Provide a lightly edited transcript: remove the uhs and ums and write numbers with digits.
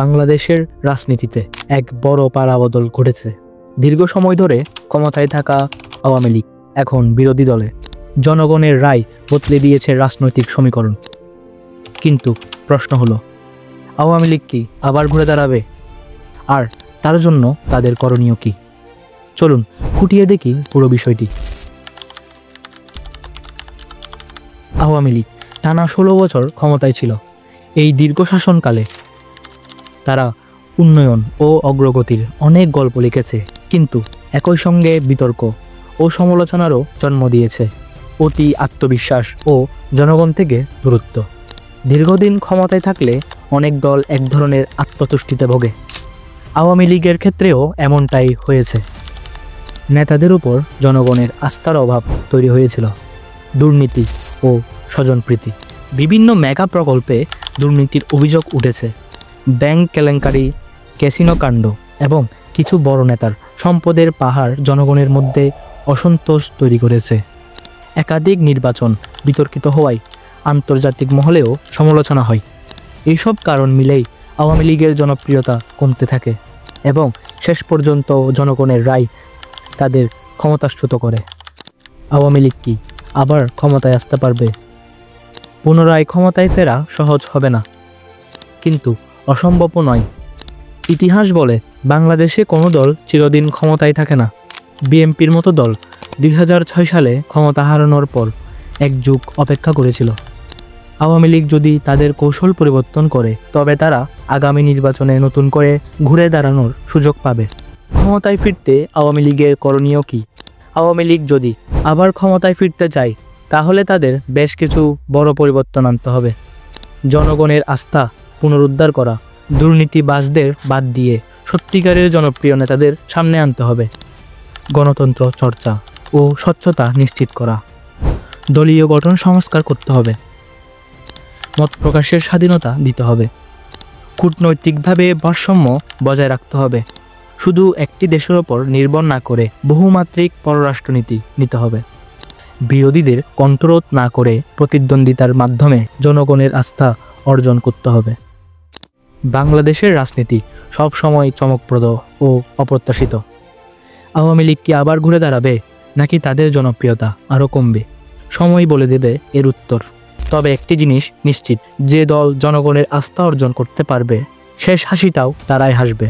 বাংলাদেশের রাজনীতিতে এক বড় পারাবদল ঘটেছে। দীর্ঘ সময় ধরে ক্ষমতায় থাকা আওয়ামী লীগ এখন বিরোধী দলে। জনগণের রায় বদলে দিয়েছে রাজনৈতিক সমীকরণ। কিন্তু প্রশ্ন হলো, আওয়ামী লীগ কি আবার ঘুরে দাঁড়াবে? আর তার জন্য তাদের করণীয় কি? চলুন খুঁটিয়ে দেখি পুরো বিষয়টি। আওয়ামী লীগ টানা 16 বছর ক্ষমতায় ছিল। এই দীর্ঘ শাসনকালে তারা উন্নয়ন ও অগ্রগতির অনেক গল্প লিখেছে, কিন্তু একই সঙ্গে বিতর্ক ও সমালোচনারও জন্ম দিয়েছে। অতি আত্মবিশ্বাস ও জনগণ থেকে দূরত্ব। দীর্ঘদিন ক্ষমতায় থাকলে অনেক দল এক ধরনের আত্মতুষ্টিতে ভোগে। আওয়ামী লীগের ক্ষেত্রেও এমনটাই হয়েছে। নেতাদের উপর জনগণের আস্থার অভাব তৈরি হয়েছিল। দুর্নীতি ও স্বজনপ্রীতি। বিভিন্ন মেগা প্রকল্পে দুর্নীতির অভিযোগ উঠেছে। ব্যাংক কেলেঙ্কারি, ক্যাসিনো কাণ্ড এবং কিছু বড় নেতার সম্পদের পাহাড় জনগণের মধ্যে অসন্তোষ তৈরি করেছে। একাধিক নির্বাচন বিতর্কিত হওয়ায় আন্তর্জাতিক মহলেও সমালোচনা হয়। এইসব কারণ মিলেই আওয়ামী লীগের জনপ্রিয়তা কমতে থাকে এবং শেষ পর্যন্ত জনগণের রায় তাদের ক্ষমতাচ্যুত করে। আওয়ামী লীগ কি আবার ক্ষমতায় আসতে পারবে? পুনরায় ক্ষমতায় ফেরা সহজ হবে না, কিন্তু অসম্ভবও নয়। ইতিহাস বলে বাংলাদেশে কোনো দল চিরদিন ক্ষমতায় থাকে না। বিএনপির মতো দল 2006 সালে ক্ষমতা হারানোর পর এক যুগ অপেক্ষা করেছিল। আওয়ামী লীগ যদি তাদের কৌশল পরিবর্তন করে, তবে তারা আগামী নির্বাচনে নতুন করে ঘুরে দাঁড়ানোর সুযোগ পাবে। ক্ষমতায় ফিরতে আওয়ামী লীগের করণীয় কি? আওয়ামী লীগ যদি আবার ক্ষমতায় ফিরতে চায়, তাহলে তাদের বেশ কিছু বড় পরিবর্তন আনতে হবে। জনগণের আস্থা পুনরুদ্ধার করা, দুর্নীতিবাজদের বাদ দিয়ে সত্যিকারের জনপ্রিয় নেতাদের সামনে আনতে হবে। গণতন্ত্র চর্চা ও স্বচ্ছতা নিশ্চিত করা। দলীয় গঠন সংস্কার করতে হবে। মত প্রকাশের স্বাধীনতা দিতে হবে। কূটনৈতিকভাবে ভারসাম্য বজায় রাখতে হবে। শুধু একটি দেশের ওপর নির্ভর না করে বহুমাত্রিক পররাষ্ট্রনীতি নিতে হবে। বিরোধীদের কণ্ঠরোধ না করে প্রতিদ্বন্দ্বিতার মাধ্যমে জনগণের আস্থা অর্জন করতে হবে। বাংলাদেশের রাজনীতি সবসময় চমকপ্রদ ও অপ্রত্যাশিত। আওয়ামী লীগ কি আবার ঘুরে দাঁড়াবে, নাকি তাদের জনপ্রিয়তা আরও কমবে? সময় বলে দেবে এর উত্তর। তবে একটি জিনিস নিশ্চিত, যে দল জনগণের আস্থা অর্জন করতে পারবে, শেষ হাসিটাও তারাই হাসবে।